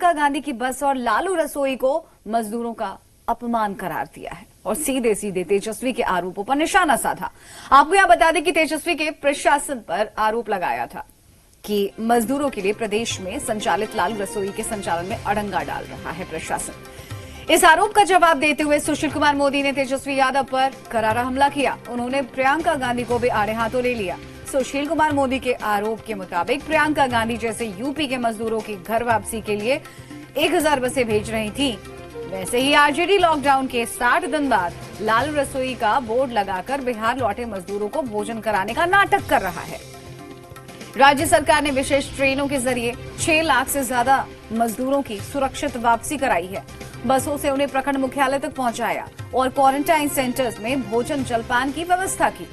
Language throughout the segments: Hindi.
प्रियंका गांधी की बस और लालू रसोई को मजदूरों का अपमान करार दिया है और सीधे सीधे तेजस्वी के आरोपों पर निशाना साधा। आपको यहां बता दें कि तेजस्वी के प्रशासन पर आरोप लगाया था कि मजदूरों के लिए प्रदेश में संचालित लालू रसोई के संचालन में अड़ंगा डाल रहा है प्रशासन। इस आरोप का जवाब देते हुए सुशील कुमार मोदी ने तेजस्वी यादव पर करारा हमला किया। उन्होंने प्रियंका गांधी को भी आड़े हाथों ले लिया। सुशील कुमार मोदी के आरोप के मुताबिक प्रियंका गांधी जैसे यूपी के मजदूरों की घर वापसी के लिए 1000 बसें भेज रही थी, वैसे ही आरजेडी लॉकडाउन के 60 दिन बाद लालू रसोई का बोर्ड लगाकर बिहार लौटे मजदूरों को भोजन कराने का नाटक कर रहा है। राज्य सरकार ने विशेष ट्रेनों के जरिए 6 लाख से ज्यादा मजदूरों की सुरक्षित वापसी कराई है। बसों से उन्हें प्रखंड मुख्यालय तक पहुंचाया और क्वारंटाइन सेंटर्स में भोजन जलपान की व्यवस्था की।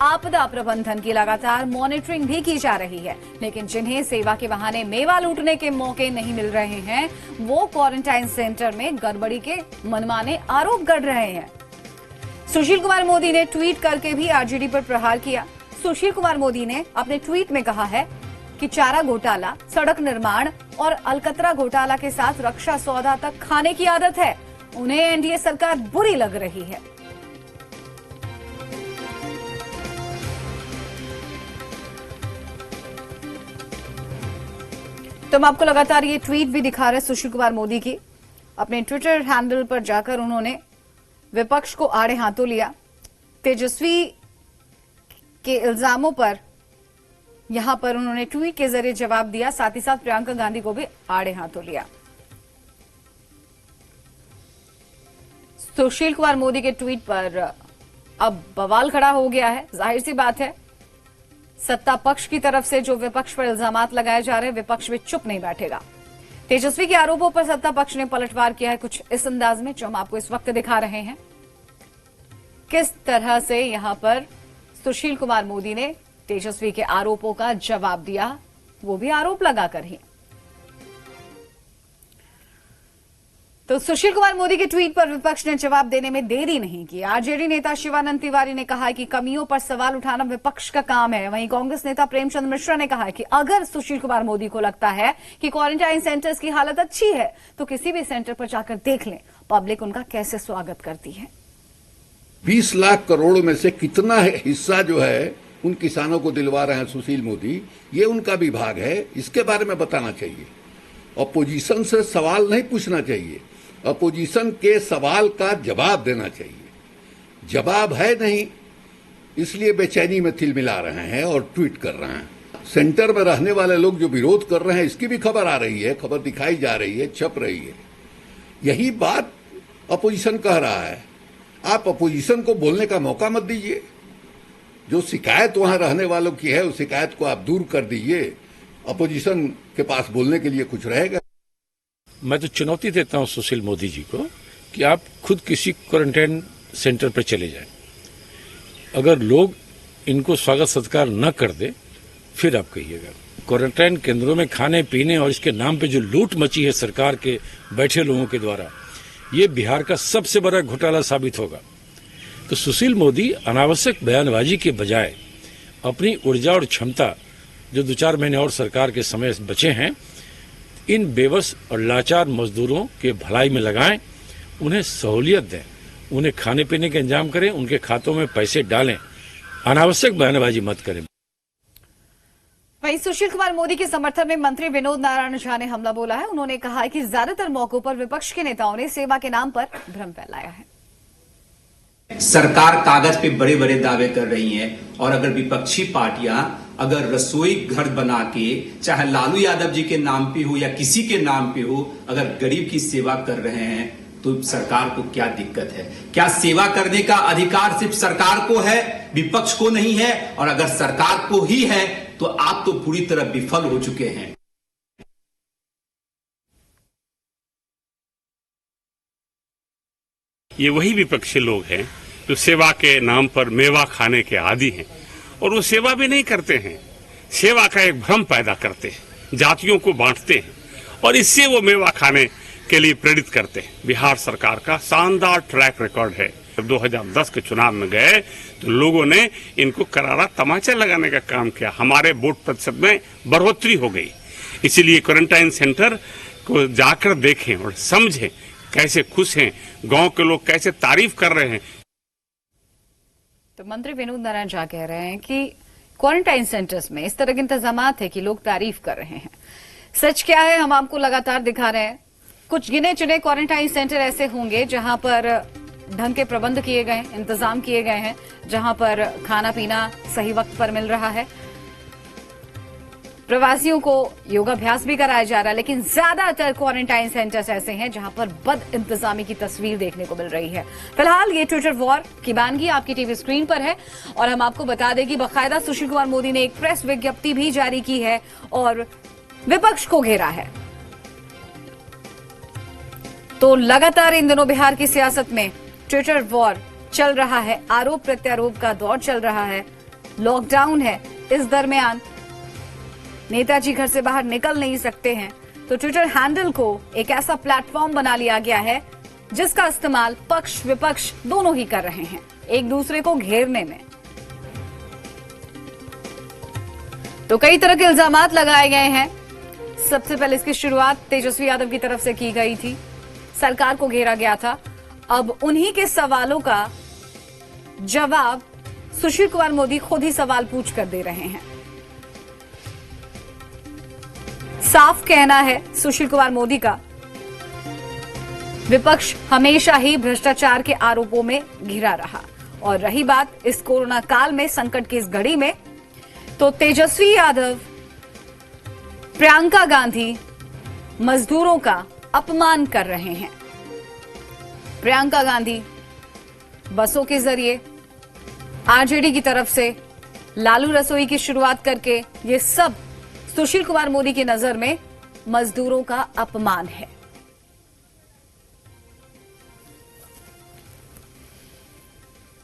आपदा प्रबंधन की लगातार मॉनिटरिंग भी की जा रही है, लेकिन जिन्हें सेवा के बहाने मेवा लूटने के मौके नहीं मिल रहे हैं, वो क्वारंटाइन सेंटर में गड़बड़ी के मनमाने आरोप गढ़ रहे हैं। सुशील कुमार मोदी ने ट्वीट करके भी आरजेडी पर प्रहार किया। सुशील कुमार मोदी ने अपने ट्वीट में कहा है कि चारा घोटाला, सड़क निर्माण और अलकतरा घोटाला के साथ रक्षा सौदा तक खाने की आदत है। उन्हें एनडीए सरकार बुरी लग रही है। तो हम आपको लगातार ये ट्वीट भी दिखा रहे हैं सुशील कुमार मोदी की। अपने ट्विटर हैंडल पर जाकर उन्होंने विपक्ष को आड़े हाथों लिया। तेजस्वी के इल्जामों पर यहां पर उन्होंने ट्वीट के जरिए जवाब दिया, साथ ही साथ प्रियंका गांधी को भी आड़े हाथों लिया। सुशील कुमार मोदी के ट्वीट पर अब बवाल खड़ा हो गया है। जाहिर सी बात है, सत्ता पक्ष की तरफ से जो विपक्ष पर इल्जामात लगाए जा रहे हैं, विपक्ष भी चुप नहीं बैठेगा। तेजस्वी के आरोपों पर सत्ता पक्ष ने पलटवार किया है कुछ इस अंदाज में, जो हम आपको इस वक्त दिखा रहे हैं। किस तरह से यहां पर सुशील कुमार मोदी ने तेजस्वी के आरोपों का जवाब दिया, वो भी आरोप लगाकर ही। तो सुशील कुमार मोदी के ट्वीट पर विपक्ष ने जवाब देने में देरी नहीं की। आरजेडी नेता शिवानंद तिवारी ने कहा है कि कमियों पर सवाल उठाना विपक्ष का काम है। वहीं कांग्रेस नेता प्रेमचंद मिश्रा ने कहा है कि अगर सुशील कुमार मोदी को लगता है कि क्वारंटाइन सेंटर्स की हालत अच्छी है, तो किसी भी सेंटर पर जाकर देख लें पब्लिक उनका कैसे स्वागत करती है। 20 लाख करोड़ में से कितना हिस्सा जो है उन किसानों को दिलवा रहे हैं सुशील मोदी, ये उनका विभाग है, इसके बारे में बताना चाहिए। अपोजिशन से सवाल नहीं पूछना चाहिए, अपोजिशन के सवाल का जवाब देना चाहिए। जवाब है नहीं, इसलिए बेचैनी में तिलमिला रहे हैं और ट्वीट कर रहे हैं। सेंटर में रहने वाले लोग जो विरोध कर रहे हैं, इसकी भी खबर आ रही है, खबर दिखाई जा रही है, छप रही है। यही बात अपोजिशन कह रहा है। आप अपोजिशन को बोलने का मौका मत दीजिए। जो शिकायत वहां रहने वालों की है, उस शिकायत को आप दूर कर दीजिए। अपोजिशन के पास बोलने के लिए कुछ रहेगा। मैं तो चुनौती देता हूं सुशील मोदी जी को कि आप खुद किसी क्वारंटाइन सेंटर पर चले जाएं। अगर लोग इनको स्वागत सत्कार न कर दे, फिर आप कहिएगा। क्वारंटाइन केंद्रों में खाने पीने और इसके नाम पे जो लूट मची है सरकार के बैठे लोगों के द्वारा, ये बिहार का सबसे बड़ा घोटाला साबित होगा। तो सुशील मोदी अनावश्यक बयानबाजी के बजाय अपनी ऊर्जा और क्षमता, जो 2-4 महीने और सरकार के समय बचे हैं, इन बेबस और लाचार मजदूरों के भलाई में लगाएं, उन्हें सहूलियत दें, उन्हें खाने पीने के इंतजाम करें, उनके खातों में पैसे डालें। अनावश्यक बयानबाजी मत करें। वहीं सुशील कुमार मोदी के समर्थन में मंत्री विनोद नारायण झा ने हमला बोला है। उन्होंने कहा है कि ज्यादातर मौकों पर विपक्ष के नेताओं ने सेवा के नाम पर भ्रम फैलाया है। सरकार कागज पे बड़े बड़े दावे कर रही है, और अगर विपक्षी पार्टियां अगर रसोई घर बना के, चाहे लालू यादव जी के नाम पे हो या किसी के नाम पे हो, अगर गरीब की सेवा कर रहे हैं, तो सरकार को क्या दिक्कत है? क्या सेवा करने का अधिकार सिर्फ सरकार को है, विपक्ष को नहीं है? और अगर सरकार को ही है, तो आप तो पूरी तरह विफल हो चुके हैं। ये वही विपक्षी लोग हैं जो सेवा के नाम पर मेवा खाने के आदी हैं, और वो सेवा भी नहीं करते हैं, सेवा का एक भ्रम पैदा करते हैं, जातियों को बांटते हैं और इससे वो मेवा खाने के लिए प्रेरित करते हैं। बिहार सरकार का शानदार ट्रैक रिकॉर्ड है। 2010 के चुनाव में गए तो लोगों ने इनको करारा तमाचा लगाने का काम किया। हमारे वोट प्रतिशत में बढ़ोतरी हो गई। इसीलिए क्वारंटाइन सेंटर को जाकर देखें और समझें कैसे खुश हैं, गांव के लोग कैसे तारीफ कर रहे हैं। तो मंत्री विनोद नारायण झा कह रहे हैं कि क्वारंटाइन सेंटर्स में इस तरह के इंतजाम है कि लोग तारीफ कर रहे हैं। सच क्या है हम आपको लगातार दिखा रहे हैं। कुछ गिने चुने क्वारंटाइन सेंटर ऐसे होंगे जहां पर ढंग के प्रबंध किए गए, इंतजाम किए गए हैं, जहां पर खाना पीना सही वक्त पर मिल रहा है, प्रवासियों को योगाभ्यास भी कराया जा रहा है। लेकिन ज्यादातर क्वारंटाइन सेंटर्स ऐसे हैं जहां पर बद इंतजामी की तस्वीर देखने को मिल रही है। फिलहाल ये ट्विटर वॉर की बानगी आपकी टीवी स्क्रीन पर है और हम आपको बता दें कि बाकायदा सुशील कुमार मोदी ने एक प्रेस विज्ञप्ति भी जारी की है और विपक्ष को घेरा है। तो लगातार इन दिनों बिहार की सियासत में ट्विटर वॉर चल रहा है, आरोप प्रत्यारोप का दौर चल रहा है, लॉकडाउन है, इस दरमियान नेताजी घर से बाहर निकल नहीं सकते हैं, तो ट्विटर हैंडल को एक ऐसा प्लेटफॉर्म बना लिया गया है जिसका इस्तेमाल पक्ष विपक्ष दोनों ही कर रहे हैं एक दूसरे को घेरने में। तो कई तरह के इल्जामात लगाए गए हैं। सबसे पहले इसकी शुरुआत तेजस्वी यादव की तरफ से की गई थी, सरकार को घेरा गया था। अब उन्हीं के सवालों का जवाब सुशील कुमार मोदी खुद ही सवाल पूछ कर दे रहे हैं। साफ कहना है सुशील कुमार मोदी का, विपक्ष हमेशा ही भ्रष्टाचार के आरोपों में घिरा रहा। और रही बात इस कोरोना काल में, संकट की इस घड़ी में, तो तेजस्वी यादव, प्रियंका गांधी मजदूरों का अपमान कर रहे हैं। प्रियंका गांधी बसों के जरिए आरजेडी की तरफ से लालू रसोई की शुरुआत करके ये सब सुशील कुमार मोदी की नजर में मजदूरों का अपमान है।